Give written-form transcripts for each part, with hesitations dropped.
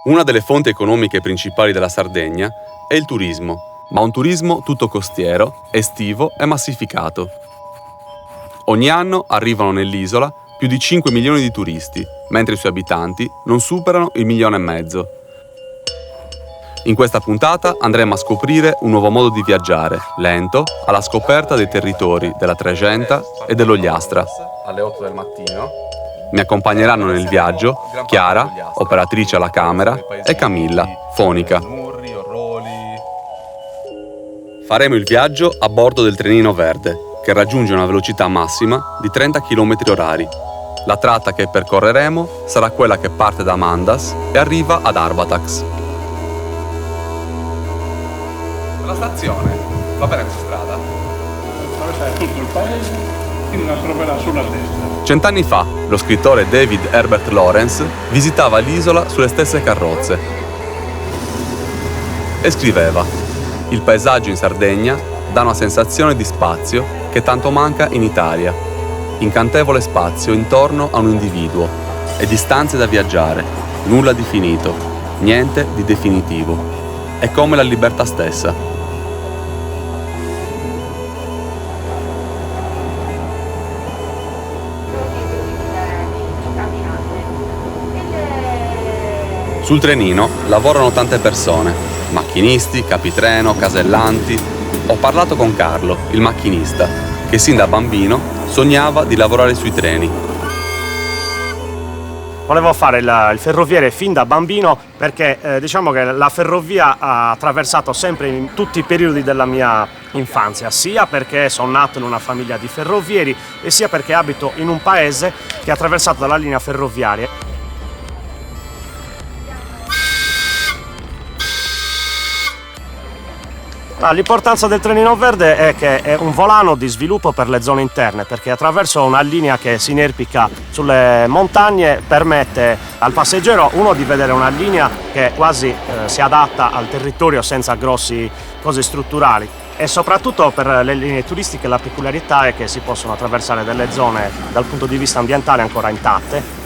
Una delle fonti economiche principali della Sardegna è il turismo, ma un turismo tutto costiero, estivo e massificato. Ogni anno arrivano nell'isola più di 5 milioni di turisti, mentre i suoi abitanti non superano il 1,5 milioni. In questa puntata andremo a scoprire un nuovo modo di viaggiare, lento, alla scoperta dei territori della Tregenta e dell'Ogliastra. Alle 8 del mattino mi accompagneranno nel viaggio Chiara, operatrice alla camera, e Camilla, fonica. Faremo il viaggio a bordo del trenino verde, che raggiunge una velocità massima di 30 km/h. La tratta che percorreremo sarà quella che parte da Mandas e arriva ad Arbatax. La stazione va bene questa strada? Attraversare tutto il paese, quindi la troverà sulla destra. 100 anni fa, lo scrittore David Herbert Lawrence visitava l'isola sulle stesse carrozze e scriveva: «Il paesaggio in Sardegna dà una sensazione di spazio che tanto manca in Italia. Incantevole spazio intorno a un individuo e distanze da viaggiare, nulla di finito, niente di definitivo. È come la libertà stessa». Sul trenino lavorano tante persone, macchinisti, capitreno, casellanti. Ho parlato con Carlo, il macchinista, che sin da bambino sognava di lavorare sui treni. Volevo fare il ferroviere fin da bambino perché diciamo che la ferrovia ha attraversato sempre in tutti i periodi della mia infanzia, sia perché sono nato in una famiglia di ferrovieri e sia perché abito in un paese che è attraversato dalla linea ferroviaria. L'importanza del trenino verde è che è un volano di sviluppo per le zone interne, perché attraverso una linea che si inerpica sulle montagne permette al passeggero di vedere una linea che quasi si adatta al territorio senza grossi cose strutturali, e soprattutto per le linee turistiche la peculiarità è che si possono attraversare delle zone dal punto di vista ambientale ancora intatte.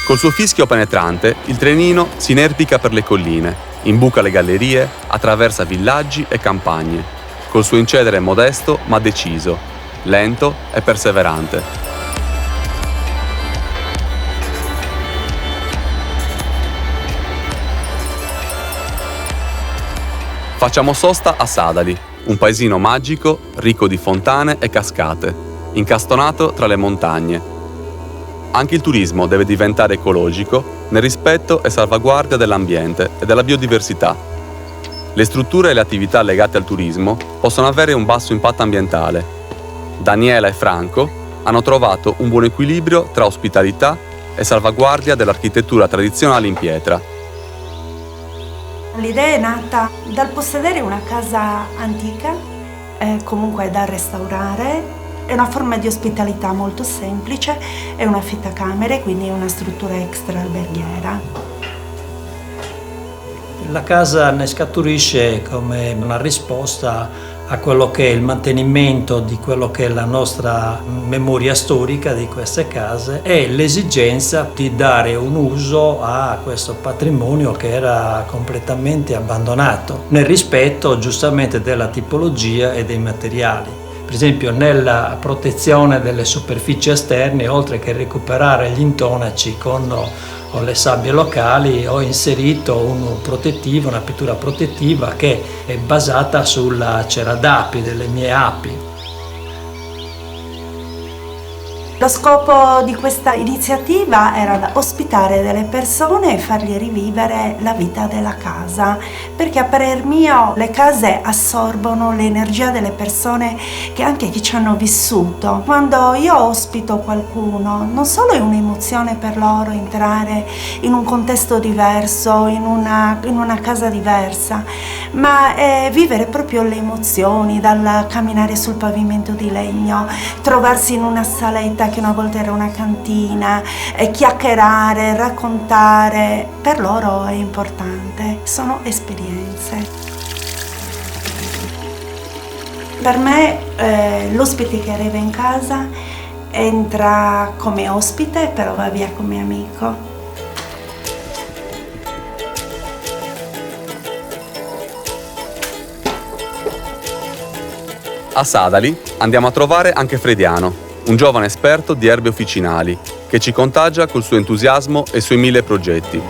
Col suo fischio penetrante, il trenino si inerpica per le colline, imbuca le gallerie, attraversa villaggi e campagne, col suo incedere modesto ma deciso, lento e perseverante. Facciamo sosta a Sadali, un paesino magico, ricco di fontane e cascate, incastonato tra le montagne. Anche il turismo deve diventare ecologico nel rispetto e salvaguardia dell'ambiente e della biodiversità. Le strutture e le attività legate al turismo possono avere un basso impatto ambientale. Daniela e Franco hanno trovato un buon equilibrio tra ospitalità e salvaguardia dell'architettura tradizionale in pietra. L'idea è nata dal possedere una casa antica, comunque da restaurare. È una forma di ospitalità molto semplice, è un affittacamere, quindi è una struttura extra alberghiera. La casa ne scaturisce come una risposta a quello che è il mantenimento di quello che è la nostra memoria storica di queste case e l'esigenza di dare un uso a questo patrimonio che era completamente abbandonato, nel rispetto giustamente della tipologia e dei materiali. Per esempio nella protezione delle superfici esterne, oltre che recuperare gli intonaci con le sabbie locali, ho inserito un protettivo, una pittura protettiva che è basata sulla cera d'api, delle mie api. Lo scopo di questa iniziativa era ospitare delle persone e fargli rivivere la vita della casa, perché a parer mio le case assorbono l'energia delle persone che anche chi ci hanno vissuto. Quando io ospito qualcuno, non solo è un'emozione per loro entrare in un contesto diverso, in una casa diversa, ma è vivere proprio le emozioni, dal camminare sul pavimento di legno, trovarsi in una saletta che una volta era una cantina, chiacchierare, raccontare, per loro è importante, sono esperienze. Per me l'ospite che arriva in casa entra come ospite, però va via come amico. A Sadali andiamo a trovare anche Frediano, un giovane esperto di erbe officinali, che ci contagia col suo entusiasmo e i suoi 1000 progetti.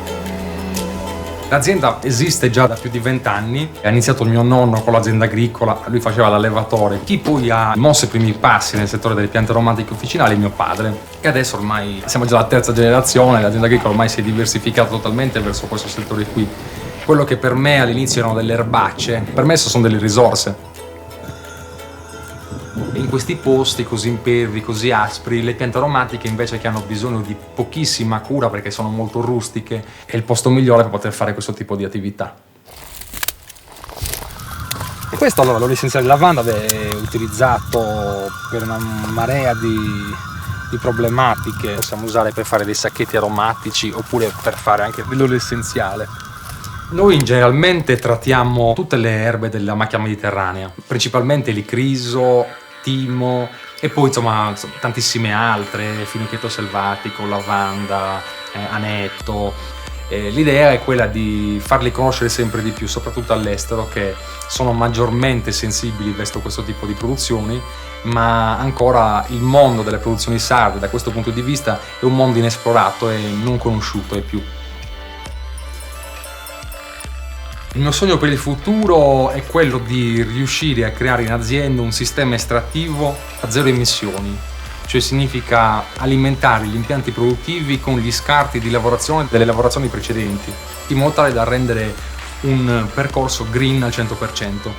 L'azienda esiste già da più di 20 anni, ha iniziato mio nonno con l'azienda agricola, lui faceva l'allevatore. Chi poi ha mosso i primi passi nel settore delle piante aromatiche officinali è mio padre, e adesso ormai siamo già la terza generazione, l'azienda agricola ormai si è diversificata totalmente verso questo settore qui. Quello che per me all'inizio erano delle erbacce, per me sono delle risorse. In questi posti così impervi, così aspri, le piante aromatiche invece che hanno bisogno di pochissima cura perché sono molto rustiche, è il posto migliore per poter fare questo tipo di attività. E questo allora, l'olio essenziale di lavanda è utilizzato per una marea di problematiche. Possiamo usare per fare dei sacchetti aromatici oppure per fare anche dell'olio essenziale. Noi generalmente trattiamo tutte le erbe della macchia mediterranea, principalmente l'icriso, timo e poi insomma tantissime altre, finichetto selvatico, lavanda, anetto. L'idea è quella di farli conoscere sempre di più, soprattutto all'estero, che sono maggiormente sensibili verso questo tipo di produzioni, ma ancora il mondo delle produzioni sarde da questo punto di vista è un mondo inesplorato e non conosciuto ai più. Il mio sogno per il futuro è quello di riuscire a creare in azienda un sistema estrattivo a zero emissioni, cioè significa alimentare gli impianti produttivi con gli scarti di lavorazione delle lavorazioni precedenti, in modo tale da rendere un percorso green al 100%.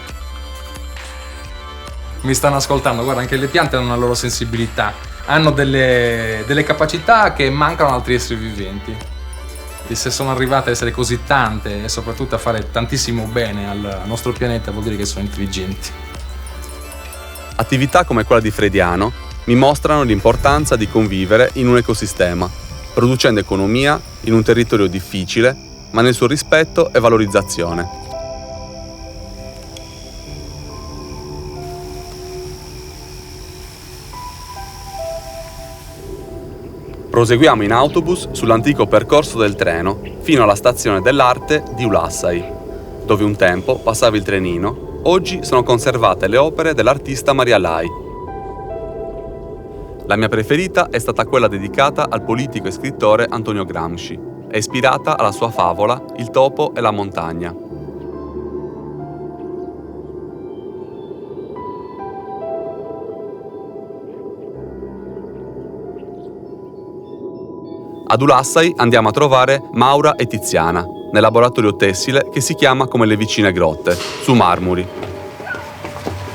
Mi stanno ascoltando, guarda, anche le piante hanno una loro sensibilità, hanno delle capacità che mancano ad altri esseri viventi. E se sono arrivate ad essere così tante e soprattutto a fare tantissimo bene al nostro pianeta, vuol dire che sono intelligenti. Attività come quella di Frediano mi mostrano l'importanza di convivere in un ecosistema, producendo economia in un territorio difficile, ma nel suo rispetto e valorizzazione. Proseguiamo in autobus sull'antico percorso del treno fino alla stazione dell'arte di Ulassai, dove un tempo passava il trenino. Oggi sono conservate le opere dell'artista Maria Lai. La mia preferita è stata quella dedicata al politico e scrittore Antonio Gramsci, è ispirata alla sua favola Il topo e la montagna. Ad Ulassai andiamo a trovare Maura e Tiziana, nel laboratorio tessile che si chiama come le vicine grotte, su Marmuri.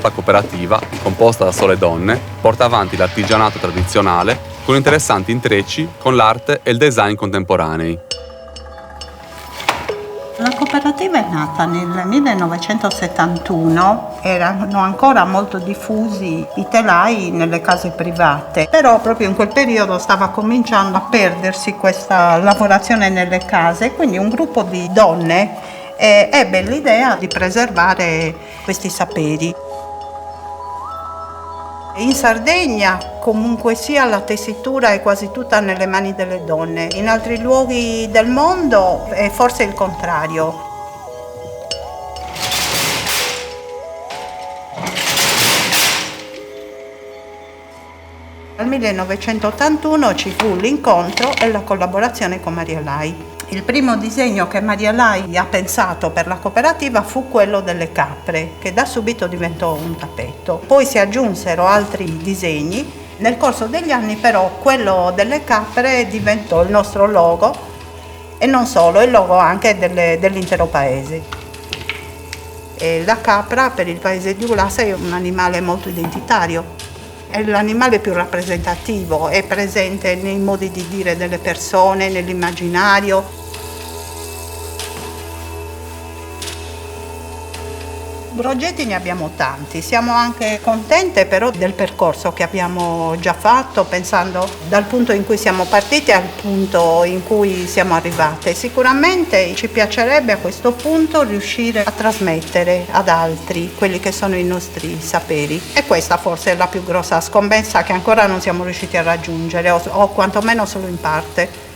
La cooperativa, composta da sole donne, porta avanti l'artigianato tradizionale con interessanti intrecci con l'arte e il design contemporanei. La cooperativa è nata nel 1971, erano ancora molto diffusi i telai nelle case private, però proprio in quel periodo stava cominciando a perdersi questa lavorazione nelle case, quindi un gruppo di donne ebbe l'idea di preservare questi saperi. In Sardegna comunque sia la tessitura è quasi tutta nelle mani delle donne, in altri luoghi del mondo è forse il contrario. Nel 1981 ci fu l'incontro e la collaborazione con Maria Lai. Il primo disegno che Maria Lai ha pensato per la cooperativa fu quello delle capre, che da subito diventò un tappeto. Poi si aggiunsero altri disegni. Nel corso degli anni però quello delle capre diventò il nostro logo e non solo, il logo anche dell'intero paese. E la capra per il paese di Ulassai è un animale molto identitario. È l'animale più rappresentativo, è presente nei modi di dire delle persone, nell'immaginario. Progetti ne abbiamo tanti, siamo anche contente però del percorso che abbiamo già fatto, pensando dal punto in cui siamo partiti al punto in cui siamo arrivate. Sicuramente ci piacerebbe a questo punto riuscire a trasmettere ad altri quelli che sono i nostri saperi, e questa forse è la più grossa scommessa che ancora non siamo riusciti a raggiungere, o quantomeno solo in parte.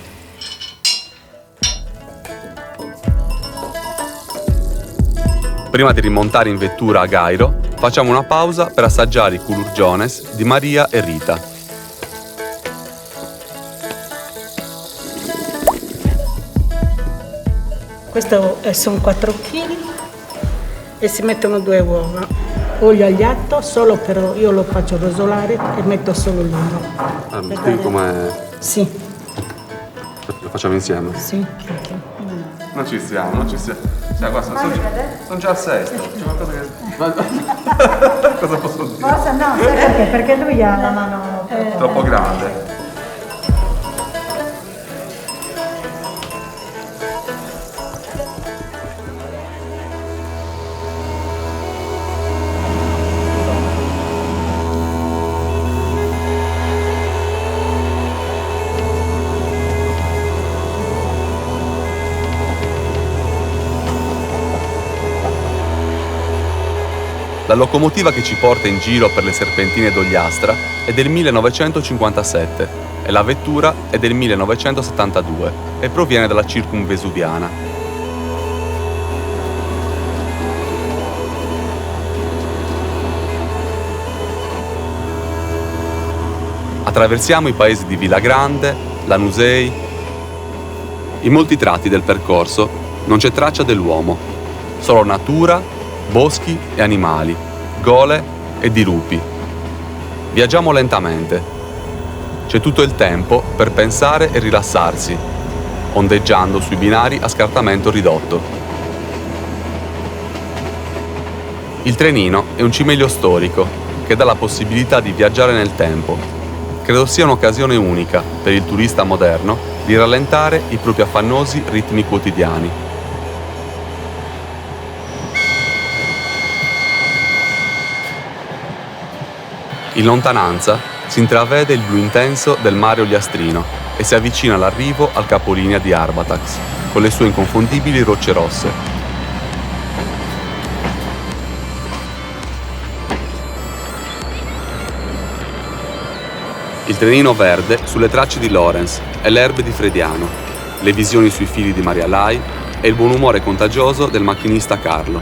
Prima di rimontare in vettura a Gairo, facciamo una pausa per assaggiare i culurgiones di Maria e Rita. Questo sono 4 kg e si mettono 2 uova. Olio agliato, solo però io lo faccio rosolare e metto solo l'olio. Quindi come Sì, lo facciamo insieme? sì. Ok. Non ci siamo. Cioè, guarda, sono già al sesto. Cosa posso dire? Cosa no? Sai perché? Perché lui ha la mano Troppo grande. La locomotiva che ci porta in giro per le serpentine d'Ogliastra è del 1957 e la vettura è del 1972 e proviene dalla Circumvesuviana. Attraversiamo i paesi di Villagrande, Lanusei. In molti tratti del percorso non c'è traccia dell'uomo, solo natura, boschi e animali, gole e dirupi. Viaggiamo lentamente. C'è tutto il tempo per pensare e rilassarsi, ondeggiando sui binari a scartamento ridotto. Il trenino è un cimelio storico che dà la possibilità di viaggiare nel tempo. Credo sia un'occasione unica per il turista moderno di rallentare i propri affannosi ritmi quotidiani. In lontananza si intravede il blu intenso del mare Ogliastrino e si avvicina l'arrivo al capolinea di Arbatax, con le sue inconfondibili rocce rosse. Il trenino verde sulle tracce di Lorenz e le erbe di Frediano, le visioni sui fili di Maria Lai e il buon umore contagioso del macchinista Carlo.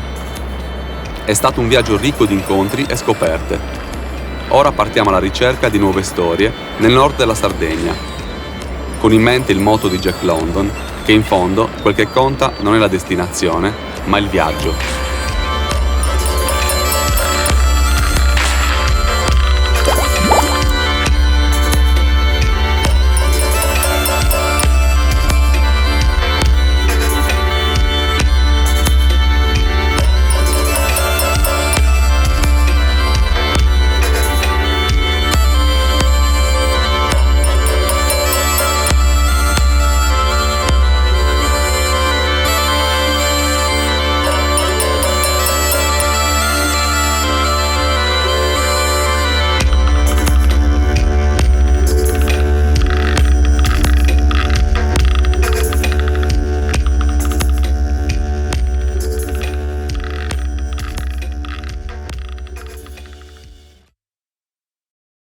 È stato un viaggio ricco di incontri e scoperte. Ora partiamo alla ricerca di nuove storie nel nord della Sardegna, con in mente il motto di Jack London, che in fondo quel che conta non è la destinazione, ma il viaggio.